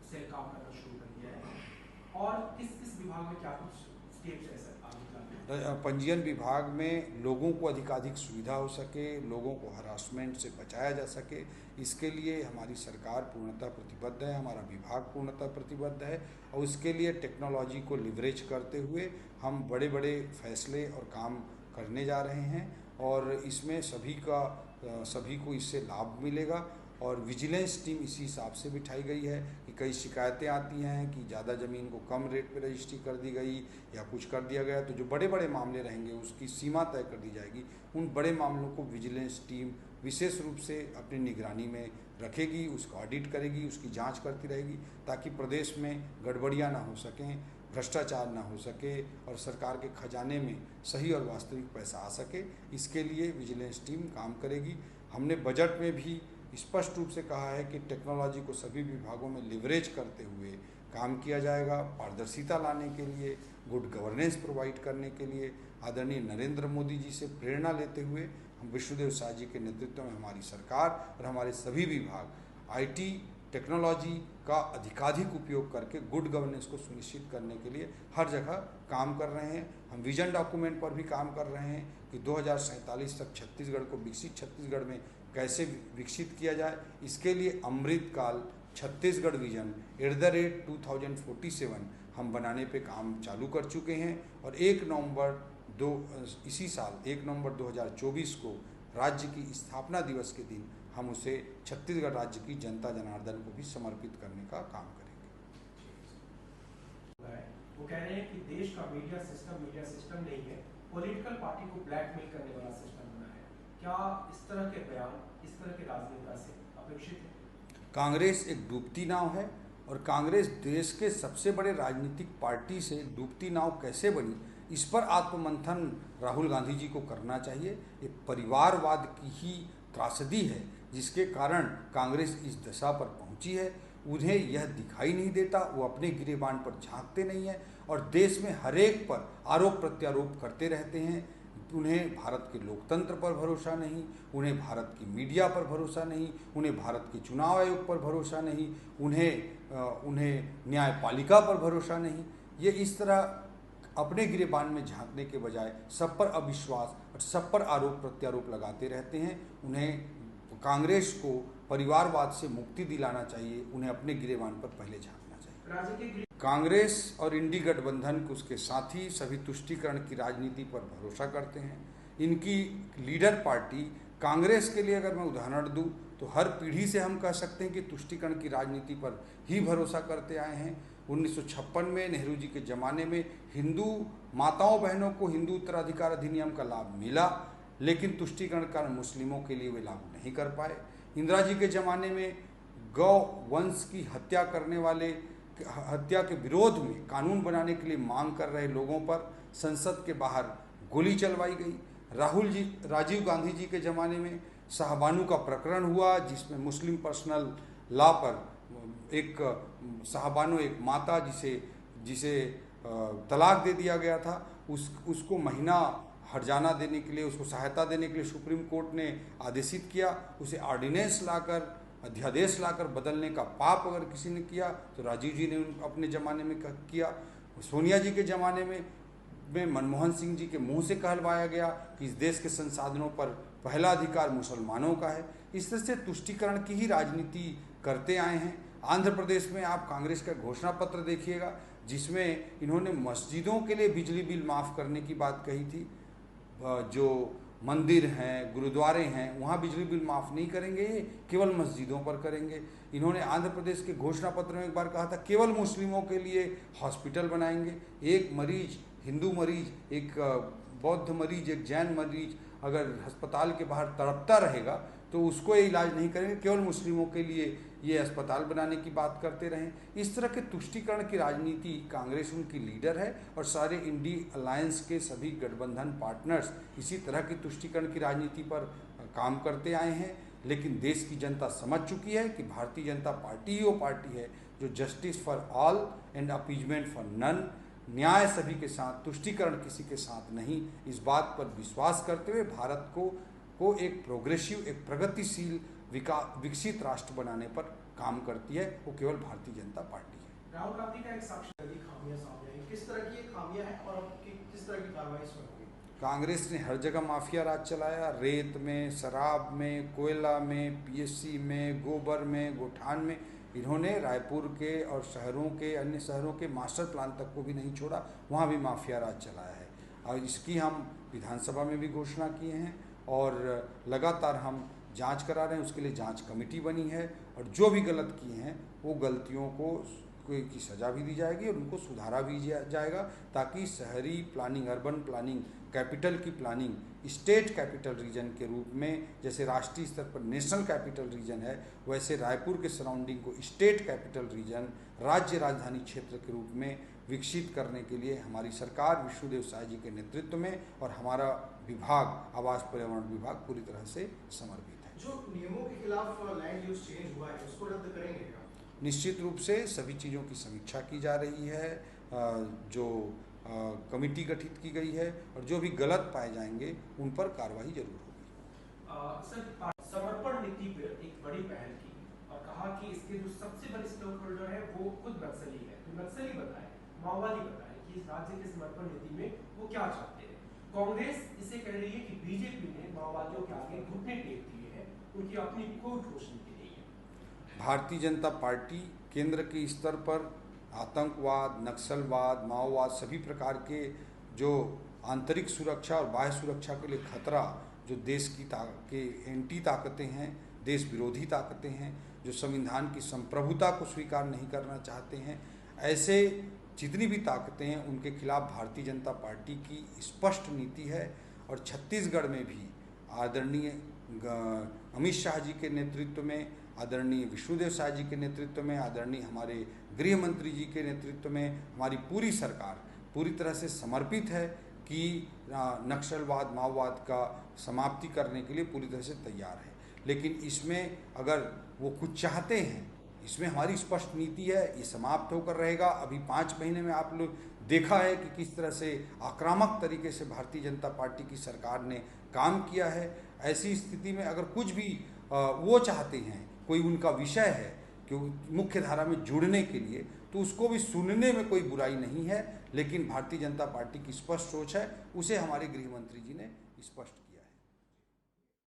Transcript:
Cell काम करना शुरू कर दिया है, और किस किस विभाग में क्या कुछ स्टेप्स है सर आगे चलने? पंजीयन विभाग में लोगों को अधिकाधिक सुविधा हो सके, लोगों को हरासमेंट से बचाया जा सके, इसके लिए हमारी सरकार पूर्णतः प्रतिबद्ध है, हमारा विभाग पूर्णतः प्रतिबद्ध है। और उसके लिए टेक्नोलॉजी को लिवरेज करते हुए हम बड़े बड़े फैसले और काम करने जा रहे हैं, और इसमें सभी को इससे लाभ मिलेगा। और विजिलेंस टीम इसी हिसाब से बिठाई गई है कि कई शिकायतें आती हैं कि ज़्यादा ज़मीन को कम रेट पे रजिस्ट्री कर दी गई या कुछ कर दिया गया, तो जो बड़े बड़े मामले रहेंगे उसकी सीमा तय कर दी जाएगी। उन बड़े मामलों को विजिलेंस टीम विशेष रूप से अपनी निगरानी में रखेगी, उसका ऑडिट करेगी, उसकी जांच करती रहेगी, ताकि प्रदेश में गड़बड़ियां ना हो सकें, भ्रष्टाचार ना हो सके और सरकार के खजाने में सही और वास्तविक पैसा आ सके। इसके लिए विजिलेंस टीम काम करेगी। हमने बजट में भी स्पष्ट रूप से कहा है कि टेक्नोलॉजी को सभी विभागों में लिवरेज करते हुए काम किया जाएगा। पारदर्शिता लाने के लिए, गुड गवर्नेंस प्रोवाइड करने के लिए आदरणीय नरेंद्र मोदी जी से प्रेरणा लेते हुए हम विष्णुदेव शाह जी के नेतृत्व में हमारी सरकार और हमारे सभी विभाग आईटी टेक्नोलॉजी का अधिकाधिक उपयोग करके गुड गवर्नेंस को सुनिश्चित करने के लिए हर जगह काम कर रहे हैं। हम विजन डॉक्यूमेंट पर भी काम कर रहे हैं कि 2047 तक छत्तीसगढ़ को विकसित छत्तीसगढ़ में कैसे विकसित किया जाए। इसके लिए अमृतकाल छत्तीसगढ़ विजन @2047 हम बनाने पे काम चालू कर चुके हैं, और 1 नवंबर इसी साल 1 नवंबर 2024 को राज्य की स्थापना दिवस के दिन हम उसे छत्तीसगढ़ राज्य की जनता जनार्दन को भी समर्पित करने का काम करेंगे। वो कह रहे हैं कि देश का मीडिया सिस्टम नहीं है, पॉलिटिकल पार्टी को ब्लैकमेल करने वाला सिस्टम बना है। क्या इस तरह के बयान, इस तरह के राजनेता से अपेक्षित है? कांग्रेस एक डूबती नाव है, और कांग्रेस देश के सबसे बड़े राजनीतिक पार्टी से डूबती नाव कैसे बनी, इस पर आत्ममंथन राहुल गांधी जी को करना चाहिए। ये परिवारवाद की ही त्रासदी है जिसके कारण कांग्रेस इस दशा पर पहुंची है। उन्हें यह दिखाई नहीं देता, वो अपने गिरेबान पर झांकते नहीं हैं और देश में हरेक पर आरोप प्रत्यारोप करते रहते हैं। उन्हें भारत के लोकतंत्र पर भरोसा नहीं, उन्हें भारत की मीडिया पर भरोसा नहीं, उन्हें भारत के चुनाव आयोग पर भरोसा नहीं, उन्हें न्यायपालिका पर भरोसा नहीं। ये इस तरह अपने गिरेबान में झांकने के बजाय सब पर अविश्वास और सब पर आरोप प्रत्यारोप लगाते रहते हैं। उन्हें कांग्रेस को परिवारवाद से मुक्ति दिलाना चाहिए, उन्हें अपने गिरेबान पर पहले झांकना चाहिए। कांग्रेस और इंडी गठबंधन के उसके साथी सभी तुष्टीकरण की राजनीति पर भरोसा करते हैं। इनकी लीडर पार्टी कांग्रेस के लिए अगर मैं उदाहरण दूं तो हर पीढ़ी से हम कह सकते हैं कि तुष्टीकरण की राजनीति पर ही भरोसा करते आए हैं। 1956 में नेहरू जी के ज़माने में हिंदू माताओं बहनों को हिंदू उत्तराधिकार अधिनियम का लाभ मिला, लेकिन तुष्टीकरण के कारण मुस्लिमों के लिए वे लागू नहीं कर पाए। इंदिरा जी के ज़माने में गौ वंश की हत्या के विरोध में कानून बनाने के लिए मांग कर रहे लोगों पर संसद के बाहर गोली चलवाई गई। राजीव गांधी जी के ज़माने में शाहबानू का प्रकरण हुआ, जिसमें मुस्लिम पर्सनल लॉ पर एक शाहबानू एक माता जिसे तलाक दे दिया गया था, उसको महीना हर्जाना देने के लिए, उसको सहायता देने के लिए सुप्रीम कोर्ट ने आदेशित किया। उसे ऑर्डिनेंस लाकर, अध्यादेश लाकर बदलने का पाप अगर किसी ने किया तो राजीव जी ने अपने ज़माने में किया। सोनिया जी के ज़माने में मनमोहन सिंह जी के मुंह से कहलवाया गया कि इस देश के संसाधनों पर पहला अधिकार मुसलमानों का है। इस तरह से तुष्टीकरण की ही राजनीति करते आए हैं। आंध्र प्रदेश में आप कांग्रेस का घोषणा पत्र देखिएगा, जिसमें इन्होंने मस्जिदों के लिए बिजली बिल माफ़ करने की बात कही थी। जो मंदिर हैं, गुरुद्वारे हैं, वहाँ बिजली बिल माफ़ नहीं करेंगे, ये केवल मस्जिदों पर करेंगे। इन्होंने आंध्र प्रदेश के घोषणा पत्र में एक बार कहा था केवल मुस्लिमों के लिए हॉस्पिटल बनाएंगे। एक मरीज, हिंदू मरीज, एक बौद्ध मरीज, एक जैन मरीज अगर अस्पताल के बाहर तड़पता रहेगा तो उसको ये इलाज नहीं करेंगे, केवल मुस्लिमों के लिए ये अस्पताल बनाने की बात करते रहें। इस तरह के तुष्टीकरण की राजनीति कांग्रेस उनकी लीडर है, और सारे इंडी अलायंस के सभी गठबंधन पार्टनर्स इसी तरह की तुष्टीकरण की राजनीति पर काम करते आए हैं। लेकिन देश की जनता समझ चुकी है कि भारतीय जनता पार्टी ही वो पार्टी है जो justice for all and appeasement for none, न्याय सभी के साथ, तुष्टीकरण किसी के साथ नहीं, इस बात पर विश्वास करते हुए भारत को एक प्रोग्रेसिव, एक प्रगतिशील विकसित राष्ट्र बनाने पर काम करती है वो केवल भारतीय जनता पार्टी है। राहुल गांधी का एक साक्ष्य खामियां सामने आई, किस तरह की खामियां हैं और किस तरह की कार्रवाई इसमें होगी? कांग्रेस ने हर जगह माफिया राज चलाया, रेत में, शराब में, कोयला में, पीएससी में, गोबर में, गोठान में। इन्होंने रायपुर के और शहरों के, अन्य शहरों के मास्टर प्लान तक को भी नहीं छोड़ा, वहाँ भी माफिया राज चलाया है। और इसकी हम विधानसभा में भी घोषणा किए हैं और लगातार हम जांच करा रहे हैं। उसके लिए जांच कमेटी बनी है और जो भी गलत किए हैं वो गलतियों को की सज़ा भी दी जाएगी और उनको सुधारा भी जाएगा, ताकि शहरी प्लानिंग, अर्बन प्लानिंग, कैपिटल की प्लानिंग स्टेट कैपिटल रीजन के रूप में, जैसे राष्ट्रीय स्तर पर नेशनल कैपिटल रीजन है, वैसे रायपुर के सराउंडिंग को स्टेट कैपिटल रीजन, राज्य राजधानी क्षेत्र के रूप में विकसित करने के लिए हमारी सरकार विष्णुदेव साय जी के नेतृत्व में और हमारा विभाग, आवास पर्यावरण विभाग पूरी तरह से समर्पित है। जो नियमों के खिलाफ लैंड यूज चेंज हुआ है उसको रद्द करेंगे क्या? निश्चित रूप से सभी चीज़ों की समीक्षा की जा रही है, जो कमेटी गठित की गई है और जो भी गलत पाए जाएंगे उन पर कार्रवाई जरूर होगी। सर, समर्पण नीति पर एक बड़ी पहल की और कहा कि इसके जो सबसे बड़े स्टेक होल्डर है वो खुद नक्सली है। तो नक्सली बताए, माओवादी बताए कि इस राज्य के समर्पण नीति में वो क्या चाहते हैं। कांग्रेस इसे कह रही है कि बीजेपी ने माओवादियों के आगे घुटने टेक दिए हैं, उनकी अपनी कोई ठोस नीति नहीं है। भारतीय जनता पार्टी केंद्र के स्तर पर आतंकवाद, नक्सलवाद, माओवाद, सभी प्रकार के जो आंतरिक सुरक्षा और बाह्य सुरक्षा के लिए खतरा, जो देश की के एंटी ताकतें हैं, देश विरोधी ताकतें हैं, जो संविधान की संप्रभुता को स्वीकार नहीं करना चाहते हैं, ऐसे जितनी भी ताकतें हैं उनके खिलाफ भारतीय जनता पार्टी की स्पष्ट नीति है। और छत्तीसगढ़ में भी आदरणीय अमित शाह जी के नेतृत्व में, आदरणीय विष्णुदेव साय जी के नेतृत्व में, आदरणीय हमारे गृह मंत्री जी के नेतृत्व में हमारी पूरी सरकार पूरी तरह से समर्पित है कि नक्सलवाद, माओवाद का समाप्ति करने के लिए पूरी तरह से तैयार है। लेकिन इसमें अगर वो कुछ चाहते हैं, इसमें हमारी स्पष्ट नीति है, ये समाप्त होकर रहेगा। अभी 5 महीने में आप लोग देखा है कि किस तरह से आक्रामक तरीके से भारतीय जनता पार्टी की सरकार ने काम किया है। ऐसी स्थिति में अगर कुछ भी वो चाहते हैं, कोई उनका विषय है कि मुख्य धारा में जुड़ने के लिए, तो उसको भी सुनने में कोई बुराई नहीं है। लेकिन भारतीय जनता पार्टी की स्पष्ट सोच है, उसे हमारे गृह मंत्री जी ने स्पष्ट किया।